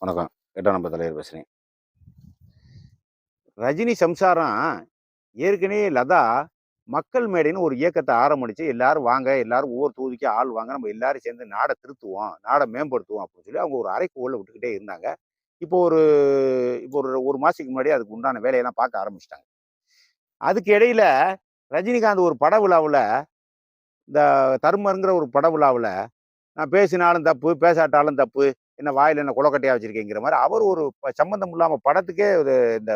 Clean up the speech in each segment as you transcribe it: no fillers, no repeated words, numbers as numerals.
வணக்கம். 8ஆம் நம்பர் தலைவர் பேசுறேன். ரஜினி சம்சாரம் ஏற்கனவே லதா மக்கள் மேடைன்னு ஒரு இயக்கத்த ஆரம்பிச்சு, எல்லாரும் வாங்க, எல்லாரும் ஒவ்வொரு தொகுதிக்கு ஆள் வாங்க, நம்ம எல்லாரும் சேர்ந்து நாட திருத்துவோம், நாட மேம்படுத்துவோம் அப்படின்னு சொல்லி அவங்க ஒரு அறைக்கூவல்ல விட்டுக்கிட்டே இருந்தாங்க. இப்போ ஒரு இப்போ ஒரு 1 மாசத்துக்கு முன்னாடியே அதுக்கு உண்டான வேலையெல்லாம் பார்க்க ஆரம்பிச்சுட்டாங்க. அதுக்கு இடையில ரஜினிகாந்த் ஒரு பட விழாவுல, இந்த தர்மருங்கிற ஒரு பட விழாவுல, நான் பேசினாலும் தப்பு, பேசாட்டாலும் தப்பு, என்ன வாயில என்ன கொலக்கட்டையா வச்சிருக்கேங்கிற மாரி அவர் ஒரு சம்மந்தம் இல்லாம படத்துக்கே இந்த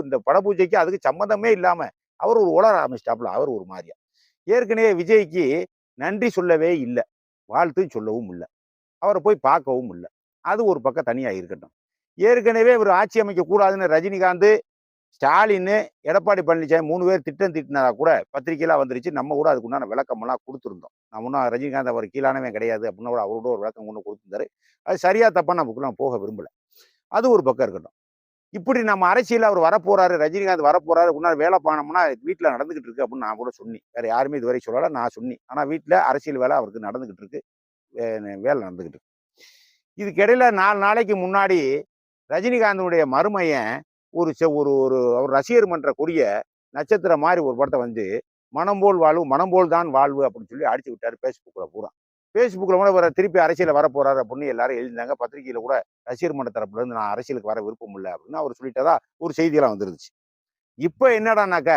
இந்த பட பூஜைக்கு அதுக்கு சம்மந்தமே இல்லாம, அவர் ஒரு உளர ஆரம்பிச்சுட்டாப்புல. அவர் ஒரு மாரியா. ஏற்கனவே விஜய்க்கு நன்றி சொல்லவே இல்ல. வாழ்த்தும் சொல்லவும் இல்ல. அவர போய் பார்க்கவும் இல்ல. அது ஒரு பக்கம் தனியா இருக்கட்டும். ஏற்கனவே இவரு ஆட்சி அமைக்க கூடாதுன்னு ரஜினிகாந்த், ஸ்டாலின்னு, எடப்பாடி பழனிசாமி 3 பேர் திட்டம் தீட்டுனதா கூட பத்திரிக்கைலாம் வந்துருச்சு. நம்ம கூட அதுக்கு உண்டான விளக்கமெல்லாம் குடுத்துருந்தோம். நான் ஒண்ணும் ரஜினிகாந்த் அவர் கீழானவன் கிடையாது அப்படின்னு கூட அவரோட ஒரு விளக்கம் கொண்டு குடுத்திருந்தாரு. அது சரியா தப்பான்னு நமக்குள்ள நான் போக விரும்பல. அது ஒரு பக்கம் இருக்கட்டும். இப்படி நம்ம அரசியல்ல அவர் வரப்போறாரு, ரஜினிகாந்த் வரப்போறாரு, முன்னாடி வேலை பானம்னா வீட்ல நடந்துகிட்டு இருக்கு அப்படின்னு நான் கூட சொன்னேன். வேற யாருமே இதுவரை சொல்லல. நான் சொன்னேன். ஆனா வீட்ல அரசியல் வேலை அவருக்கு நடந்துகிட்டு இருக்கு. வேலை நடந்துகிட்டு இருக்கு. இதுக்கு இடையில 4 நாளைக்கு முன்னாடி ரஜினிகாந்தனுடைய மருமையன் ஒரு செ ஒரு ஒரு அவர் ரசிகர் மன்ற கொடிய நட்சத்திரம் மாரி ஒரு படத்த வந்து, "மனம் போல் வாழ்வு, மனம் போல் தான் வாழ்வு" அப்படின்னு சொல்லி அடிச்சு விட்டாரு Facebookல பூரா. Facebookல கூட இவரு திருப்பி அரசியல்ல வரப்போறாரு அப்படின்னு எல்லாரும் எழுதினாங்க. பத்திரிகையில கூட ரசிகர் மன்ற தரப்புல இருந்து நான் அரசியலுக்கு வர விருப்பம் இல்ல அப்படின்னு அவர் சொல்லிட்டதா ஒரு செய்தியெல்லாம் வந்துருந்துச்சு. இப்ப என்னடான்னாக்க,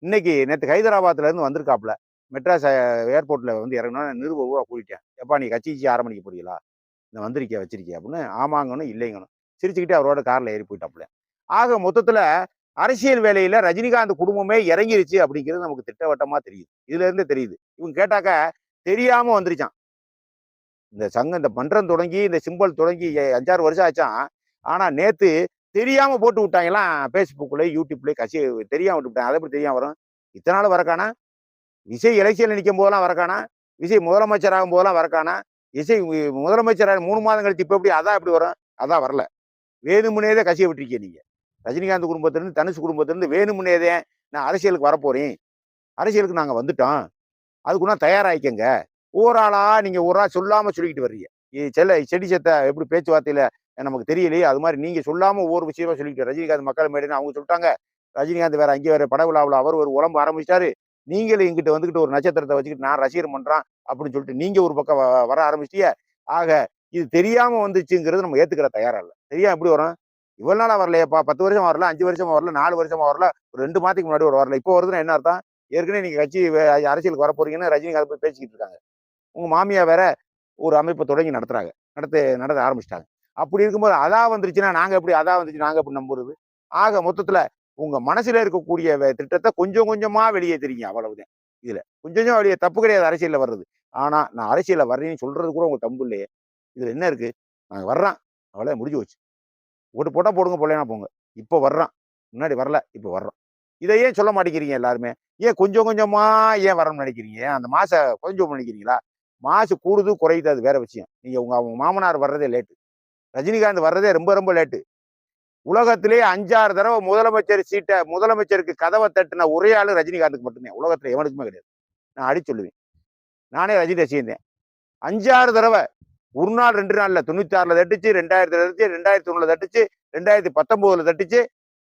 இன்னைக்கு நேத்து ஹைதராபாத்ல இருந்து வந்திருக்காப்புல. மெட்ராஸ் ஏர்போர்ட்ல வந்து இறங்குனோனே நிருபர்வா கூட்டிட்டேன். "எப்பா நீ கட்சிக்கு ஆரம்பிக்க போறீங்களா? இந்த வந்திருக்கியா, வச்சிருக்கியா?" அப்படின்னு ஆமாங்கணும், இல்லைங்கணும். சிரிச்சுக்கிட்டே அவரோட கார்ல ஏறி போயிட்டாப்புல. ஆக மொத்தத்துல அரசியல் வேலையில ரஜினிகாந்த் குடும்பமே இறங்கிருச்சு அப்படிங்கிறது நமக்கு திட்டவட்டமா தெரியுது. இதுல இருந்து தெரியுது. இவங்க கேட்டாக்க தெரியாம வந்துருச்சாம். இந்த மன்றம் தொடங்கி, இந்த சிம்பல் தொடங்கி 5, 6 வருஷம் ஆச்சாம். ஆனா நேத்து தெரியாம போட்டு விட்டாங்களாம் Facebookல, YouTubeல தெரியாம விட்டு விட்டாங்க. அது எப்படி தெரியாம வரும்? இத்தன நாள் வரக்கானா? விஜய் எலெக்ஷன்ல நிக்கும் போதெல்லாம் வரக்கானா? விஜய் முதலமைச்சர் ஆகும் போதெல்லாம் வரக்கானா? விஜய் முதலமைச்சர் 3 மாதம் கழிச்சு இப்ப எப்படி அதான் எப்படி வரும்? அதான் வரல. வேணுமுன்னே தான் கசிய விட்டுருக்கீங்க நீங்க. ரஜினிகாந்த் குடும்பத்திலிருந்து, தனுஷ் குடும்பத்திலிருந்து வேணுமுன்னே தான் நான் அரசியலுக்கு வரப்போறேன். அரசியலுக்கு நாங்க வந்துட்டோம். அதுக்குன்னா தயாராயிக்கங்க. ஒவ்வொரு ஆளா நீங்க ஒரு ஆள் சொல்லாம சொல்லிக்கிட்டு வர்றீங்க. செடி செத்த எப்படி பேச்சுவார்த்தையில நமக்கு தெரியலையே, அது மாரி நீங்க சொல்லாம ஒவ்வொரு விஷயமா சொல்லிக்கிட்டு ரஜினிகாந்த் மக்கள் மேடைன்னு அவங்க சொல்லிட்டாங்க. ரஜினிகாந்த் வேற அங்கே வேற பட விழாவுல அவர் ஒரு உடம்பு ஆரம்பிச்சிட்டாரு. நீங்களும் இங்கிட்டு வந்துகிட்டு ஒரு நட்சத்திரத்த வச்சுக்கிட்டு நான் ரசிகர் பண்றான் அப்படின்னு சொல்லிட்டு நீங்க ஒரு பக்கம் வர ஆரம்பிச்சிட்டீங்க. ஆக இது தெரியாம வந்துச்சுங்கிறது நம்ம ஏத்துக்கிற தயாரா இல்ல. தெரியாம எப்படி வரும்? இவ்வளவு நாளா வரலையேப்பா, 10 வருஷமா வரல, 5 வருஷமா வரல, 4 வருஷமா வரல, ஒரு 2 மாதத்துக்கு முன்னாடி ஒரு வரல. இப்போ வருதுன்னா என்ன அர்த்தம்? ஏற்கனவே நீங்க கட்சி அரசியலுக்கு வரப்போறீங்கன்னு ரஜினிகாந்த் போய் பேசிக்கிட்டு இருக்காங்க. உங்க மாமியா வேற ஒரு அமைப்ப தொடங்கி நடத்துறாங்க. நடத்த ஆரம்பிச்சுட்டாங்க. அப்படி இருக்கும்போது அதா வந்துருச்சுன்னா, அதா வந்துச்சு நாங்க எப்படி நம்புறது? ஆக மொத்தத்துல உங்க மனசுல இருக்கக்கூடிய திட்டத்த கொஞ்சம் கொஞ்சமா வெளியேத்துறீங்க அவ்வளவுதான். இதுல. கொஞ்சம் கொஞ்சமா வெளிய தப்பு கிடையாது அரசியல்ல வர்றது. ஆனா நான் அரசியல்ல வர்றேன்னு சொல்றது கூட உங்களுக்கு தெம்பு இல்லையே. இதுல என்ன இருக்கு? நாங்க வர்றோம். அவ்வளவுதான் முடிஞ்சு போச்சு. ஓட்டு போட்டா போடுங்க, போடலைன்னா போங்க. இப்ப வர்றோம். முன்னாடி வரல, இப்ப வர்றோம். இத ஏன் சொல்ல மாட்டேங்கிறீங்க எல்லாருமே? ஏன் கொஞ்சம் கொஞ்சமா ஏன் வரணும்னு நினைக்கிறீங்க? அந்த குறைஞ்சோம்னு நினைக்கிறீங்களா? மாசு கூடுது, குறையுது அது வேற விஷயம். அவங்க மாமனார் வர்றதே லேட்டு. ரஜினிகாந்த் வர்றதே ரொம்ப ரொம்ப லேட்டு. உலகத்திலேயே 5, 6 தடவ முதலமைச்சருக்கு கதவ தட்டுன ஒரே ஆளு ரஜினிகாந்துக்கு மட்டும்தான். உலகத்துல எவனுக்குமே கிடையாது. நான் அடிச்சு சொல்லுவேன். நானே ரஜினி ரசிகன் தான். 5, 6 தடவ. 1 நாள் 2 நாள்ல 96ல தட்டுச்சு, 2000ல தட்டுச்சு, 2001ல தட்டுச்சு, 2019ல தட்டுச்சு,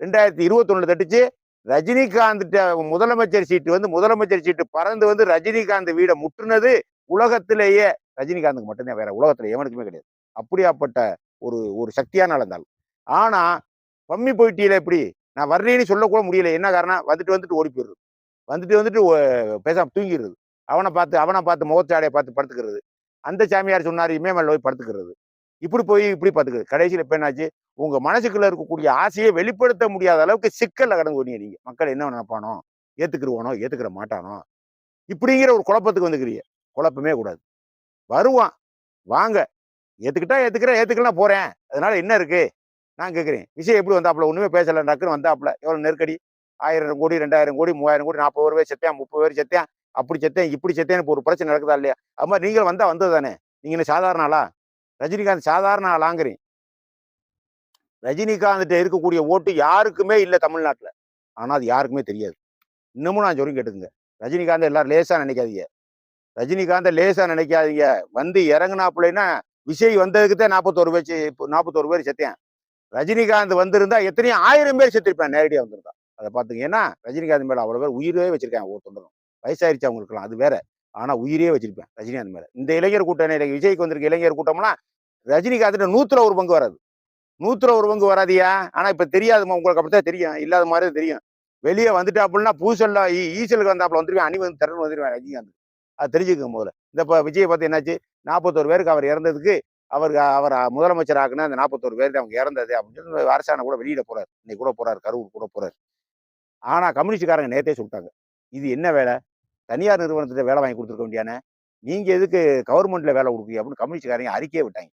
2021ல தட்டுச்சு. ரஜினிகாந்த்ட்ட முதலமைச்சர் சீட்டு பறந்து வந்து ரஜினிகாந்த் வீட முட்டுனது உலகத்திலேயே ரஜினிகாந்துக்கு மட்டும்தான். வேற உலகத்துல எவனுக்குமே கிடையாது. அப்படியாப்பட்ட ஒரு ஒரு சக்தியான ஆள் அந்த ஆள். ஆனா பம்மி போயிட்டீல எப்படி? நான் வர்றேன்னு சொல்லக்கூட முடியல. என்ன காரணம்? வந்துட்டு ஓடி போயிடுறது. வந்துட்டு பேசாம தூங்கிடுறது. அவன பார்த்து முகச்சாடைய பார்த்து படுத்துக்கிறது. அந்த சாமியார் சொன்னாரு, இமயமலைல போய் படுத்துக்கிறது. இப்படி படுத்துக்கிறது. கடைசியில இப்ப என்னாச்சு? உங்க மனசுக்குள்ள இருக்கக்கூடிய ஆசையை வெளிப்படுத்த முடியாத அளவுக்கு சிக்கல்ல கடந்து போனீங்க நீங்க. மக்கள் என்ன நினைப்பானோ? ஏத்துக்கிருவானோ? ஏத்துக்கிற மாட்டானோ? இப்படிங்கிற ஒரு குழப்பத்துக்கு வந்துக்கிறீங்க. குழப்பமே கூடாது. வருவான். வாங்க. ஏத்துக்கிட்டா ஏத்துக்கிறேன், ஏத்துக்கலனா போறேன். அதனால என்ன இருக்கு? நான் கேட்கிறேன். விஷயம் எப்படி வந்தாப்புல? ஒண்ணுமே பேசல. டக்குன்னு வந்தாப்புல. எவ்வளவு நெருக்கடி? 1000 கோடி, 2000 கோடி, 3000 கோடி, 40 பேர் செத்தேன், 30 பேர் செத்தேன். அப்படி செத்தேன், இப்படி செத்தேன்னு இப்ப ஒரு பிரச்சனை நடக்குதா இல்லையா? அது மாதிரி நீங்களும் வந்தா வந்தது தானே. நீங்க என்ன சாதாரண ஆளா? ரஜினிகாந்த் சாதாரண ஆளாங்கிறேன். ரஜினிகாந்த்ட்ட இருக்கக்கூடிய ஓட்டு யாருக்குமே இல்ல தமிழ்நாட்டுல. ஆனா அது யாருக்குமே தெரியாது. இன்னமும் நான் சொல்றேன் கேட்டுக்கங்க. ரஜினிகாந்த எல்லாரும் லேசா நினைக்காதீங்க. ரஜினிகாந்த லேசா நினைக்காதீங்க. வந்து இறங்குனாப்புலன்னா விஜய் வந்ததுக்கு தான் 41 பேர் செத்தேன். ரஜினிகாந்த் வந்திருந்தா எத்தனையோ 1000 பேர் செத்துருப்பேன் நேரடியா வந்திருந்தா. அதை பாத்துங்க. ஏன்னா ரஜினிகாந்த் மேல அவ்வளவு பேர் உயிரே வச்சிருக்காங்க ஒவ்வொரு தொண்டரும். வயசாயிருச்சு அவங்களுக்குலாம், அது வேற. ஆனா உயிரே வச்சிருப்பேன் ரஜினிகாந்த் மேல. இந்த இளைஞர் கூட்டம் விஜய்க்கு வந்திருக்க இளைஞர் கூட்டம்லாம் ரஜினிகாந்த் 100ல 1 பங்கு வராது. 100ல 1 பங்கு வராதியா. ஆனா இப்ப தெரியாதுமா, உங்களுக்கு அப்படித்தான் தெரியும். இல்லாத மாதிரி தெரியும். வெளியே வந்துட்டா அப்படின்னா பூசல்ல ஈசலுக்கு வந்தாப்புல வந்துருவேன், அணி வந்து திறன் வந்துருவேன் ரஜினிகாந்த். அது தெரிஞ்சுக்கங்க முதல்ல. இந்த விஜய் பார்த்து என்னாச்சு, 41 பேருக்கு அவர் இறந்ததுக்கு அவர் முதலமைச்சர் ஆக்குன அந்த 41 பேருக்கு அவங்க இறந்தது அப்படின்னு சொல்லி அரசாணை கூட வெளியிட போறாரு. இன்னைக்கு கூட போறாரு, கரூர் கூட போறாரு. ஆனா கம்யூனிஸ்ட்காரங்க நேத்தே சொல்லிட்டாங்க, இது என்ன வேலை, தனியார் நிறுவனத்துல வேலை வாங்கி கொடுத்துருக்க வேண்டியானே, நீங்க எதுக்கு கவர்மெண்ட்ல வேலை கொடுக்குறீங்க அப்படின்னு கம்யூனிஸ்ட்காரங்க அறிக்கையை விட்டாங்க.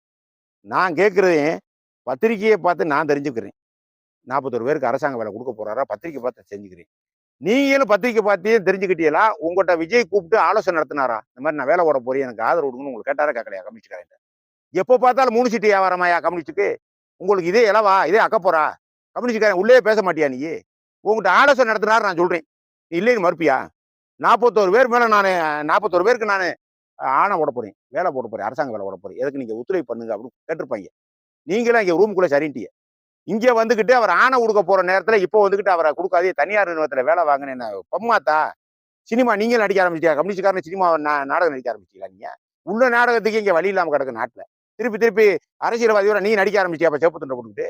நான் கேட்கறதையும் பத்திரிகையை பார்த்து நான் தெரிஞ்சுக்கிறேன். 41 பேருக்கு அரசாங்க வேலை கொடுக்க போறாரா, பத்திரிக்கை பார்த்து செஞ்சுக்கிறேன். நீங்களும் பத்திரிக்கை பார்த்தே தெரிஞ்சுக்கிட்டீங்களா? உங்கள்கிட்ட விஜய் கூப்பிட்டு ஆலோசனை நடத்தினாரா? இந்த மாதிரி நான் வேலை ஓட போறேன், எனக்கு ஆதரவு கொடுங்கன்னு உங்களுக்கு கேட்டாரா கேட்கலையா கம்யூனிஸ்ட்காரங்க? எப்போ பார்த்தாலும் 3 சீட்டு வியாபாரமாயா கம்யூனிஸ்டுக்கு? உங்களுக்கு இதே இலவா, இதே அக்கப்போறா? கம்யூனிஸ்ட்காரன் உள்ளே பேச மாட்டியா நீ? உங்கள்கிட்ட ஆலோசனை நடத்தினாரு நான் சொல்றேன், இல்லைன்னு மறுப்பியா? 41 பேர் மேல நான் 41 பேருக்கு நான் ஆணை ஓட போறேன், வேலை போட போறேன், அரசாங்க வேலை ஓட போறேன், எதுக்கு நீங்க ஒத்துழைப்பு பண்ணுங்க அப்படின்னு கேட்டிருப்பாங்க. நீங்களாம் இங்க ரூமுக்குள்ள சரின்ட்டிய. இங்க வந்துகிட்டு அவர் ஆணை கொடுக்க போற நேரத்துல இப்போ வந்துகிட்டு அவரை கொடுக்காதே, தனியார் நிறுவனத்துல வேலை வாங்கினேன் பம்மாத்தா. சினிமா நீங்க நடிக்க ஆரம்பிச்சியா? கம்யூனிஸ்ட்காரன் சினிமா நாடகம் நடிக்க ஆரம்பிச்சீங்களா நீங்க? உள்ள நாடகத்துக்கு இங்க வழி இல்லாம கிடக்கு நாட்டுல. திருப்பி திருப்பி அரசியல்வாதியோட நீ நடிக்க ஆரம்பிச்சியா? அப்ப சேப்பு துண்டை போட்டுக்கிட்டு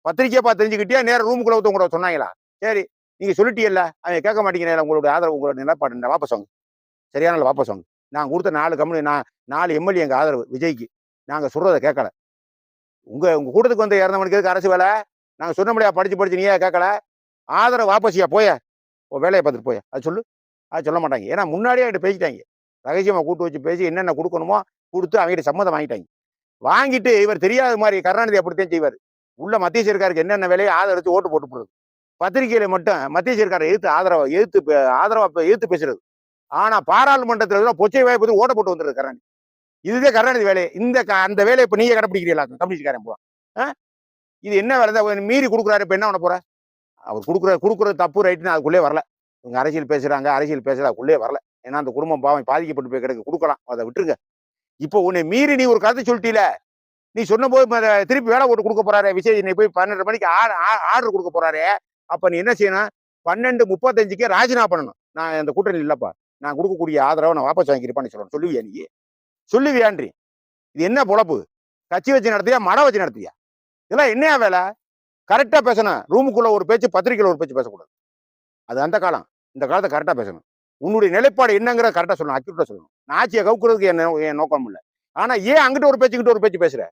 பத்திரிக்கையை பார்த்து தெரிஞ்சுக்கிட்டியா? நேரம் ரூமுக்குள்ள கூட சொன்னாங்களா? சரி, நீங்க சொல்லிட்டீங்கல்ல, அவங்க கேட்க மாட்டேங்கிறேன். உங்களுடைய ஆதரவு, உங்களோட நிலப்பாடு வாபஸ் வாங்க, சரியான வாபஸ் வாங்க. நான் கொடுத்த 4 எம்எல்ஏ எங்க ஆதரவு விஜய்க்கு. நாங்க சொல்றதை கேட்கல. உங்க கூட்டத்துக்கு வந்து இறந்தவனுக்கு எதுக்கு அரசு வேலை? நாங்க சொன்ன முடியா, படிச்சு நீயே கேட்கல. ஆதரவு வாபஸியா, போய வேலையை பார்த்துட்டு போய, அது சொல்லு. அது சொல்ல மாட்டாங்க. ஏன்னா முன்னாடியே அவங்ககிட்ட பேசிட்டாங்க. ரகசியமா கூட்டு வச்சு பேசி என்னென்ன கொடுக்கணுமோ கொடுத்து அவங்ககிட்ட சம்மதம் வாங்கிட்டாங்க. வாங்கிட்டு இவர் தெரியாத மாதிரி கருணாநிதி அப்படித்தான் செய்வார். உள்ள மத்திய சர்க்காருக்கு என்னென்ன வேலையை ஆதரிச்சு ஓட்டு போட்டு போடுறது. பத்திரிகையில மட்டும் மத்திய சர்க்காரை எதிர்த்து பேசுறது. ஆனா பாராளுமன்றத்தில் பொச்சை வாய்ப்பு ஓட்ட போட்டு வந்துருது கருணாநிதி. இதுதான் கருணாநிதி வேலை. அந்த வேலையை இப்ப நீங்க கடைப்பிடிக்கிறீங்களா கம்யூனிஸ்ட்காரன் போ? இது என்ன வேலை தான் மீறி கொடுக்குறாரு? இப்ப என்ன பண்ண போற? அவர் கொடுக்குறது தப்பு ரைட்டுன்னு அதுக்குள்ளே வரல. இவங்க அரசியல் பேசுறாங்க, அதுக்குள்ளே வரல. ஏன்னா அந்த குடும்பம் பாவம் பாதிக்கப்பட்டு போய் கிடக்கு, கொடுக்கலாம், அதை விட்டுருங்க. இப்போ உன்னை மீறி நீ ஒரு கருத்து சொல்லிட்டீல, நீ சொன்ன போது திருப்பி வேலை போட்டு கொடுக்க போறாரு விஜய். நீ போய் 12 மணிக்கு ஆர்டர் கொடுக்க போறாரு. அப்ப நீ என்ன செய்யணும்? 12:35 ராஜினாமா பண்ணணும். நான் அந்த கூட்டணி இல்லப்பா, நான் கொடுக்கக்கூடிய ஆதரவை நான் வாபஸ் வாங்கிருப்பான்னு சொல்லணும். சொல்லுவியா நீ? சொல்லுவியான்றி? இது என்ன பொழப்பு? கட்சி வச்சு நடத்தியா, மடம் வச்சு நடத்தியா? இதெல்லாம் என்னையா வேலை? கரெக்டா பேசணும். ரூமுக்குள்ள ஒரு பேச்சு, பத்திரிகையில ஒரு பேச்சு பேசக்கூடாது. அது அந்த காலம். இந்த காலத்தை கரெக்டா பேசணும். உன்னுடைய நிலைப்பாடு என்னங்கிற கரெக்டா சொல்லணும், அக்யூரேட்டா சொல்லணும். ஆட்சியை கவுக்குறதுக்கு என் நோக்கம் இல்லை. ஆனா ஏன் அங்கிட்ட ஒரு பேச்சு, கிட்ட ஒரு பேச்சு பேசுற?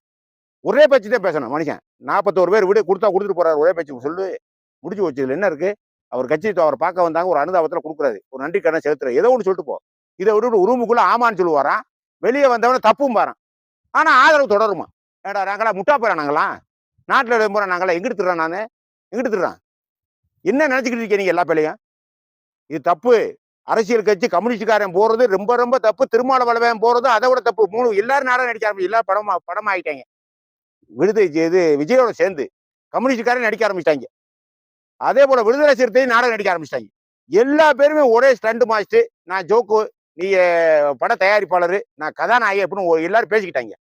ஒரே பேச்சு தான் பேசணும் மனுஷன். 41 பேர் விடு கொடுத்துட்டு போறாரு, ஒரே பேச்சு சொல்லு, முடிச்சு வச்சு. இதுல என்ன இருக்கு? அவர் கட்சி அவர் பார்க்க வந்தாங்க, ஒரு அனுதாபத்துல கொடுக்குறாரு, ஒரு நன்றி கடன் செலுத்துற, ஏதோ ஒன்று சொல்லிட்டு போ. இதை விட்டு ரூமுக்குள்ள ஆமான்னு சொல்லுவாராம், வெளியே வந்தவன தப்பும் பாறான். ஆனா ஆதரவு தொடருமா? ஏடா நாங்களா முட்டா போறோம்? நாங்களாம் நாட்டுல போறோம், நாங்களா எங்கிட்டு திடுறான்? நானு எங்கிட்டு திடுறான்? என்ன நினைச்சுக்கிட்டு இருக்கீங்க நீங்க எல்லா பேலையும்? இது தப்பு. அரசியல் கட்சி கம்யூனிஸ்ட்காரன் போறது ரொம்ப ரொம்ப தப்பு. திருமாவளவன் போறது அதை விட தப்பு. 3 எல்லாரும் நாடகம் நடிக்க ஆரம்பிச்சு, எல்லாரும் படம் ஆயிட்டாங்க. விஜயோட சேர்ந்து கம்யூனிஸ்ட்காரன் நடிக்க ஆரம்பிச்சிட்டாங்க. அதே போல விடுதலை சிறுத்தையும் நாடகம் நடிக்க ஆரம்பிச்சிட்டாங்க. எல்லா பேருமே ஒரே ஸ்டண்ட் மாஸ்டர், நான் ஜோக்கு, நீ பட தயாரிப்பாளர், நான் கதாநாயகி அப்படின்னு எல்லாரும் பேசிக்கிட்டாங்க.